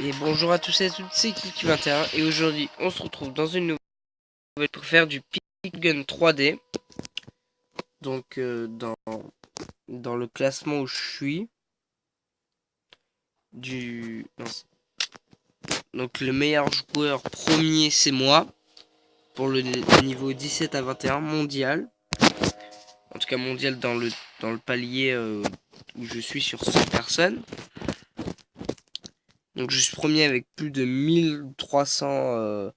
Et bonjour à tous et à toutes, c'est Kiki21 et aujourd'hui on se retrouve dans une nouvelle pour faire du Pickgun 3D. Donc dans le classement où je suis donc le meilleur joueur premier c'est moi pour le niveau 17 à 21 mondial. En tout cas mondial dans le palier où je suis sur 100 personnes. Donc je suis premier avec plus de 1300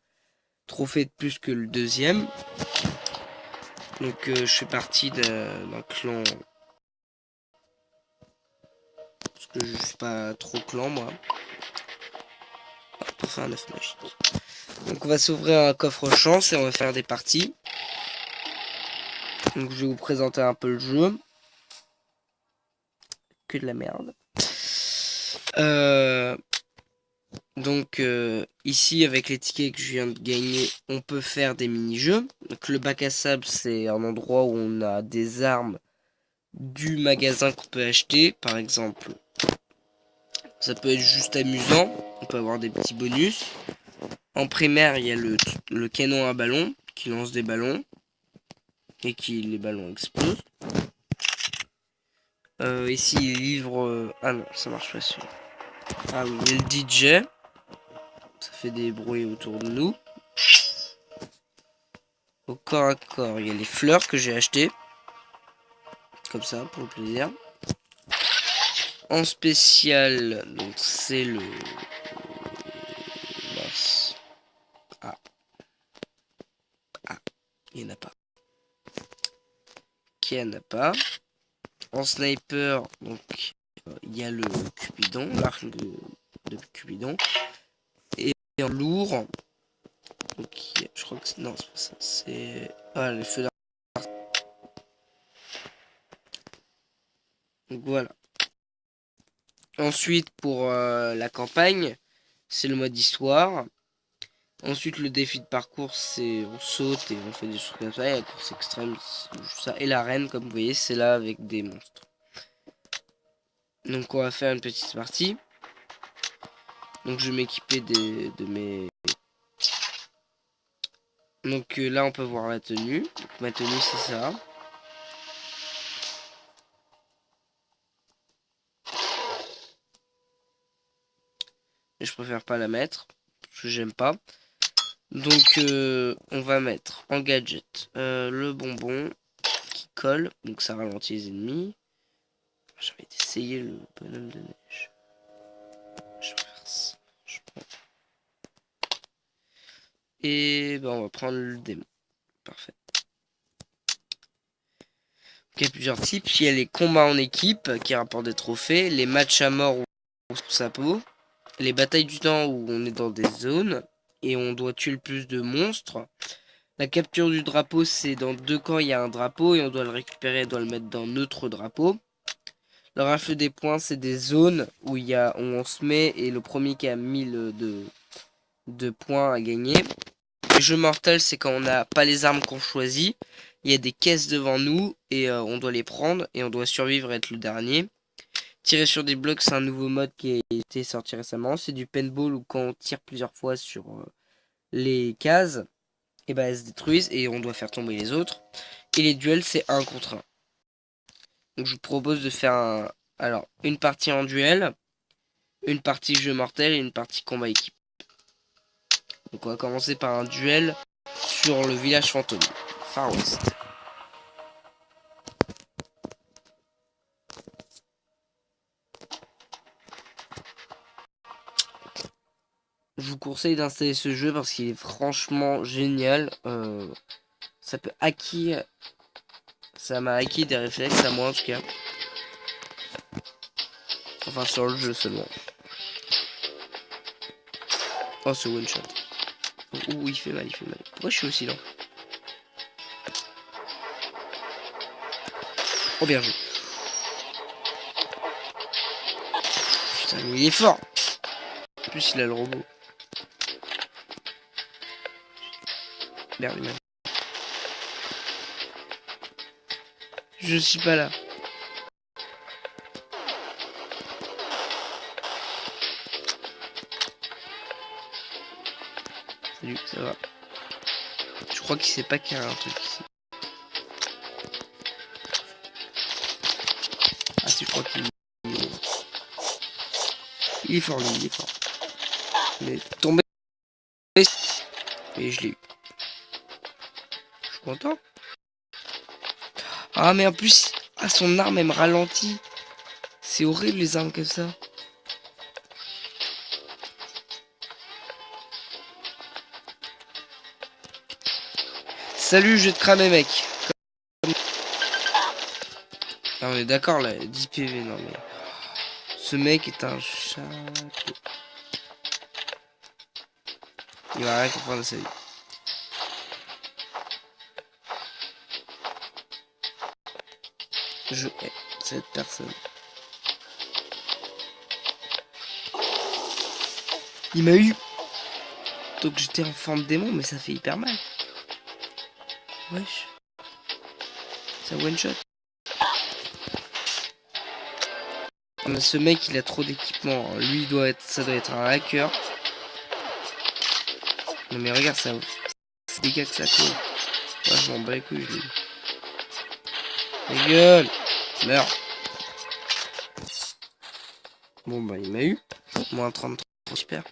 trophées de plus que le deuxième. Donc je fais partie d'un clan. Parce que je suis pas trop clan moi. Pour faire un œuf magique. Donc on va s'ouvrir un coffre chance et on va faire des parties. Donc je vais vous présenter un peu le jeu. Que de la merde. Ici avec les tickets que je viens de gagner, on peut faire des mini-jeux. Donc le bac à sable c'est un endroit où on a des armes du magasin qu'on peut acheter. Par exemple, ça peut être juste amusant. On peut avoir des petits bonus. En primaire, il y a le canon à ballon qui lance des ballons et qui les ballons explosent. Ici, il livre. Ah non, ça marche pas celui. Ah oui, il y a le DJ. Ça fait des bruits autour de nous. Au corps à corps, il y a les fleurs que j'ai achetées. Comme ça, pour le plaisir. En spécial, donc c'est le. Ah. Ah, il n'y en a pas. Qui en a pas. En sniper, donc il y a le Cupidon, l'arc de Cupidon. Et en lourd, donc, je crois que c'est. Non, c'est pas ça. C'est. Ah, le feu d'artifice. Donc voilà. Ensuite, pour la campagne, c'est le mode histoire. Ensuite, le défi de parcours, c'est on saute et on fait des choses comme ça. Et la course extrême, c'est ça. Et l'arène, comme vous voyez, c'est là avec des monstres. Donc on va faire une petite partie. Donc je vais m'équiper de mes. Donc là, on peut voir la tenue. Donc, ma tenue, c'est ça. Et je préfère pas la mettre. Parce que j'aime pas. Donc on va mettre en gadget le bonbon qui colle. Donc ça ralentit les ennemis. J'ai envie d'essayer le bonhomme de neige. Je vais faire ça. Et ben on va prendre le démon. Parfait. Donc, il y a plusieurs types. Il y a les combats en équipe qui rapportent des trophées. Les matchs à mort où on sous sa peau. Les batailles du temps où on est dans des zones. Et on doit tuer le plus de monstres. La capture du drapeau, c'est dans deux camps, il y a un drapeau et on doit le récupérer, on doit le mettre dans notre drapeau. Le rafle des points, c'est des zones où on se met et le premier qui a 1000 de points à gagner. Le jeu mortel, c'est quand on n'a pas les armes qu'on choisit. Il y a des caisses devant nous et on doit les prendre et on doit survivre et être le dernier. Tirer sur des blocs, c'est un nouveau mode qui a été sorti récemment. C'est du paintball où quand on tire plusieurs fois sur les cases, et ben elles se détruisent et on doit faire tomber les autres. Et les duels, c'est 1 contre 1. Donc je vous propose de faire une partie en duel, une partie jeu mortel et une partie combat équipe. Donc on va commencer par un duel sur le village fantôme, Far West. Je vous conseille d'installer ce jeu parce qu'il est franchement génial. Ça peut acquérir. Ça m'a acquis des réflexes à moi en tout cas. Enfin sur le jeu seulement. Oh ce one shot. Ouh il fait mal, il fait mal. Pourquoi je suis aussi lent? Oh bien joué. Putain mais il est fort. En plus il a le robot. Merde merde. Je suis pas là. Salut, ça va. Je crois qu'il sait pas qu'il y a un truc ici. Ah si, je crois qu'il... Il est fort, lui, il est fort. Il est tombé. Et je l'ai eu. Je suis content. Ah, mais en plus, ah, son arme, elle me ralentit. C'est horrible, les armes comme ça. Salut, je vais te cramer, mec. Ah, on est d'accord, là, 10 PV, non, mais... Ce mec est un chat. Il va rien comprendre de sa vie. Je hais cette personne. Il m'a eu. Donc j'étais en forme démon, mais ça fait hyper mal. Wesh. Ça one shot. Mais ce mec il a trop d'équipement. Lui ça doit être un hacker. Non mais regarde ça. C'est des gars que ça colle. Ouais, je m'en bats les couilles, je l'ai eu. Ta gueule. Meurs. Bon bah il m'a eu. Moins 33, super.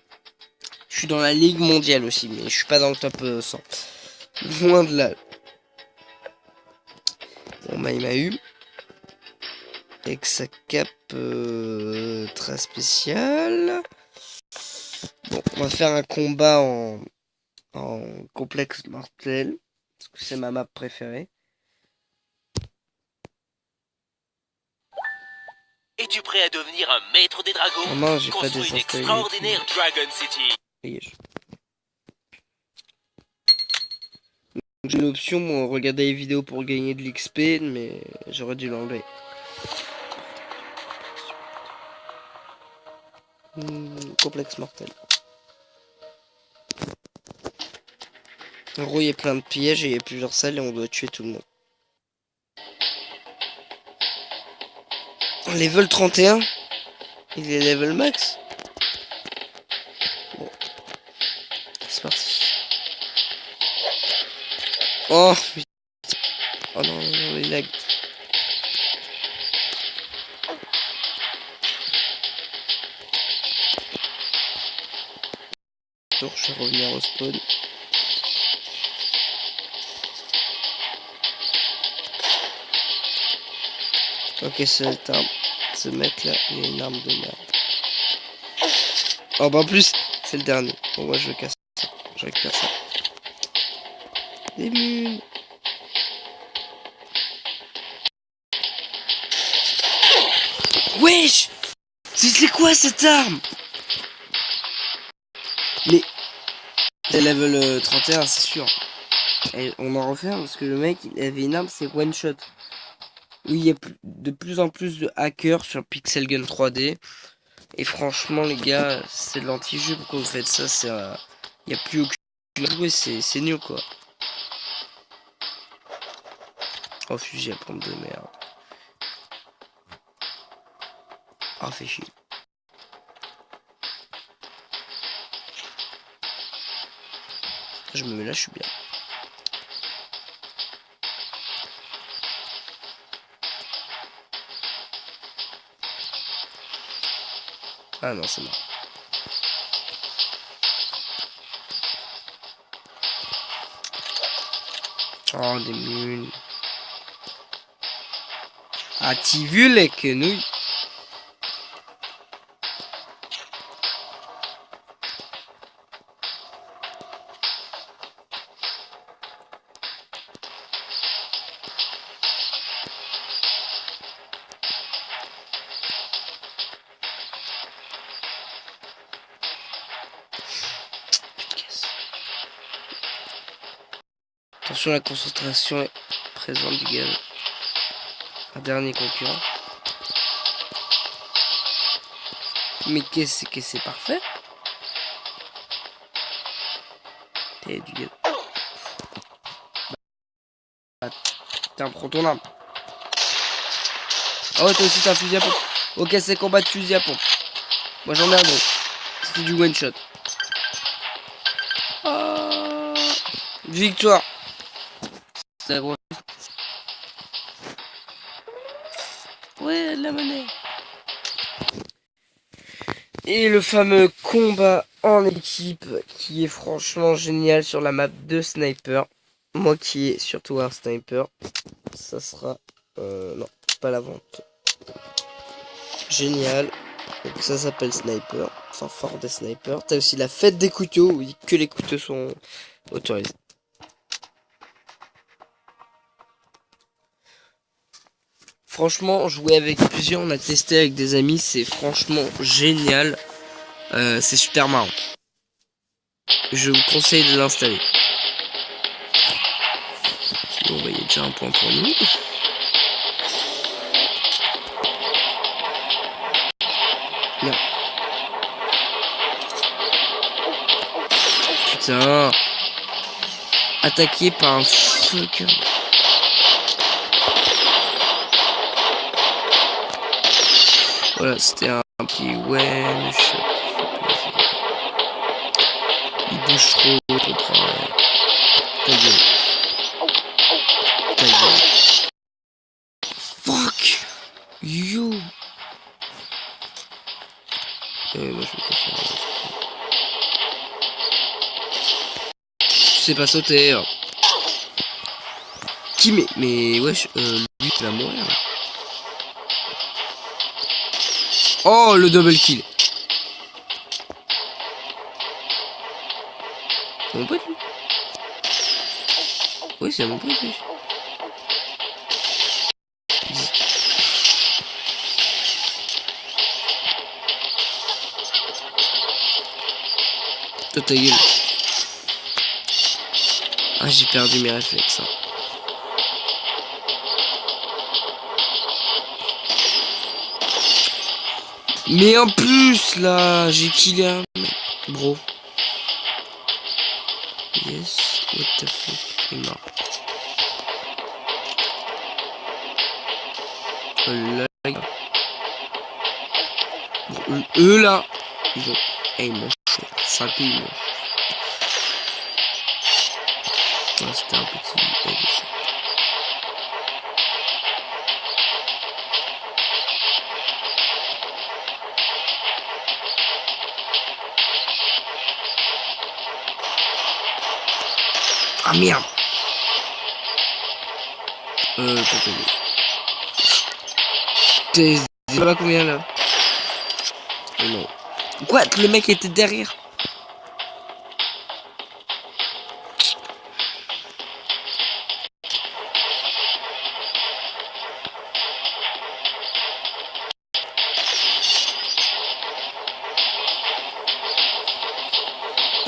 Je suis dans la ligue mondiale aussi, mais je suis pas dans le top 100. Loin de là. Bon bah il m'a eu. Avec sa cape très spéciale. Bon, on va faire un combat en complexe mortel. Parce que c'est ma map préférée. Es-tu prêt à devenir un maître des dragons? Oh non, j'ai pas Construis une extraordinaire Dragon City. J'ai l'option pour regarder les vidéos pour gagner de l'XP, mais j'aurais dû l'enlever. Complexe mortel. En gros, il y a plein de pièges et il y a plusieurs salles et on doit tuer tout le monde. Level 31. Il est level max. Bon. C'est parti. Oh putain. Oh non, non, non, les lags. Je vais revenir au spawn. Ok, ce mec là, il a une arme de merde. Oh bah en plus, c'est le dernier. Bon, moi je le casse. Je récupère ça. Des mules. Wesh! C'est quoi cette arme? Mais c'est level 31, c'est sûr. Et on en refait parce que le mec il avait une arme, c'est one shot. Oui, il y a de plus en plus de hackers sur Pixel Gun 3D. Et franchement, les gars, c'est de l'anti-jeu. Pourquoi vous faites ça? Il n'y a plus aucun jouet, c'est nul quoi. Oh, fusil à pompe de merde. Ah, fait chier. Je me mets là, je suis bien. Ah non, c'est mort. Oh, des mules. As-tu vu les quenouilles? Attention, la concentration est présente du gars. Un dernier concurrent. Mais qu'est-ce que c'est parfait? T'es du gars. Tiens, prends ton arme. Ah ouais, toi aussi t'as un fusil à pompe. Ok, c'est combat de fusil à pompe. Moi j'en ai un gros. C'était du one shot. Oh. Victoire. C'est la grosse. Ouais, la monnaie. Et le fameux combat en équipe qui est franchement génial sur la map de sniper. Moi qui ai surtout un sniper, ça sera... non, pas la vente. Génial. Donc ça s'appelle sniper. Enfin, fort des snipers. T'as aussi la fête des couteaux, où que les couteaux sont autorisés. Franchement, jouer avec plusieurs, on a testé avec des amis, c'est franchement génial. C'est super marrant. Je vous conseille de l'installer. Bon, bah, il y a déjà un point pour nous. Non. Putain. Attaqué par un fucker. Voilà, c'était un petit one shot. Il bouge trop, comprends. Ta gueule. Ta gueule. Fuck. Yo. Moi je vais pas faire. Je sais pas sauter. Hein. Qui mais wesh, lui il va mourir. Oh, le double kill. C'est mon pote lui. Oui, c'est mon pote lui. Toi ta gueule. Ah, j'ai perdu mes réflexes. Hein. Mais en plus là, j'ai killé un bro. Yes, what the fuck, il est mort. Là, eux là, ils ont. Hey mon chou, ça pille mon. Ah, c'était un petit. Ah merde. T'es là combien là? Oh non. What? Le mec était derrière.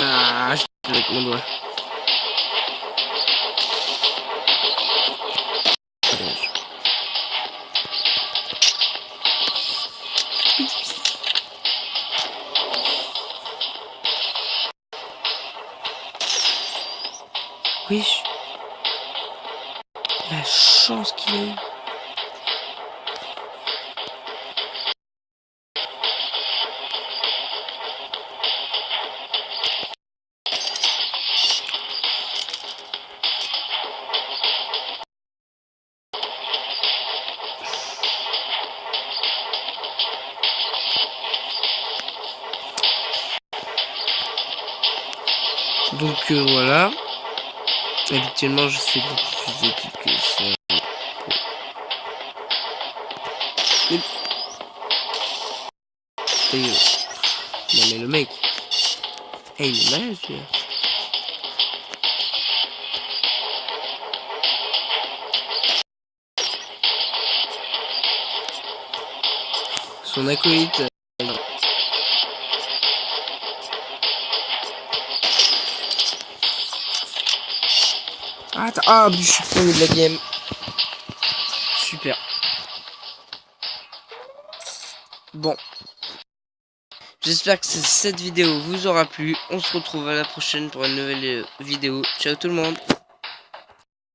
Ah, je fais avec mon doigt. Wesh. La chance qu'il a eu. Donc voilà. Habituellement je fais beaucoup plus d'équipes que ça. Mais... Non mais le mec. Hey, il est malade celui-là. Son acolyte. Attends, ah, je suis premier de la game. Super. Bon. J'espère que cette vidéo vous aura plu. On se retrouve à la prochaine pour une nouvelle vidéo. Ciao tout le monde.